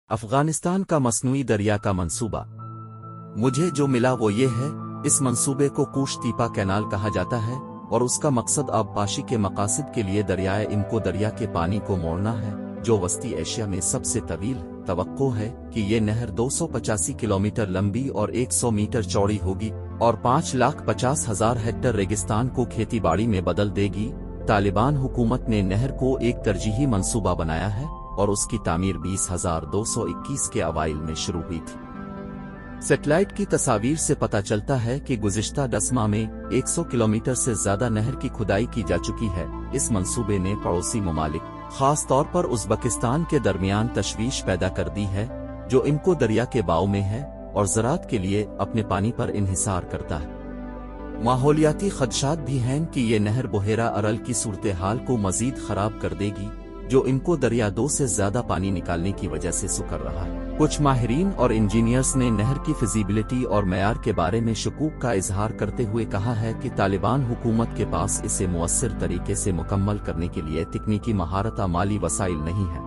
افغانستان کا مصنوعی دریا کا منصوبہ۔ مجھے جو ملا وہ یہ ہے، اس منصوبے کو کوش تیپا کینال کہا جاتا ہے اور اس کا مقصد آبپاشی کے مقاصد کے لیے دریائے انکو دریا کے پانی کو موڑنا ہے، جو وسطی ایشیا میں سب سے طویل ہے۔ توقع ہے کہ یہ نہر 285 کلومیٹر لمبی اور 100 میٹر چوڑی ہوگی اور 5,50,000 ہیکٹر ریگستان کو کھیتی باڑی میں بدل دے گی۔ طالبان حکومت نے نہر کو ایک ترجیحی منصوبہ بنایا ہے اور اس کی تعمیر 20,221 کے اوائل میں شروع ہوئی تھی۔ سیٹلائٹ کی تصاویر سے پتہ چلتا ہے کہ گزشتہ 10 ماہ میں 100 کلومیٹر سے زیادہ نہر کی کھدائی کی جا چکی ہے۔ اس منصوبے نے پڑوسی ممالک، خاص طور پر ازبکستان کے درمیان تشویش پیدا کر دی ہے، جو انکو دریا کے باؤ میں ہے اور زراعت کے لیے اپنے پانی پر انحصار کرتا ہے۔ ماحولیاتی خدشات بھی ہیں کہ یہ نہر بحیرہ ارل کی صورتحال کو مزید خراب کر دے گی، جو انکو دریا 2 سے زیادہ پانی نکالنے کی وجہ سے سکڑ رہا ہے۔ کچھ ماہرین اور انجینئرز نے نہر کی فیزیبلٹی اور معیار کے بارے میں شکوک کا اظہار کرتے ہوئے کہا ہے کہ طالبان حکومت کے پاس اسے مؤثر طریقے سے مکمل کرنے کے لیے تکنیکی مہارت یا مالی وسائل نہیں ہے۔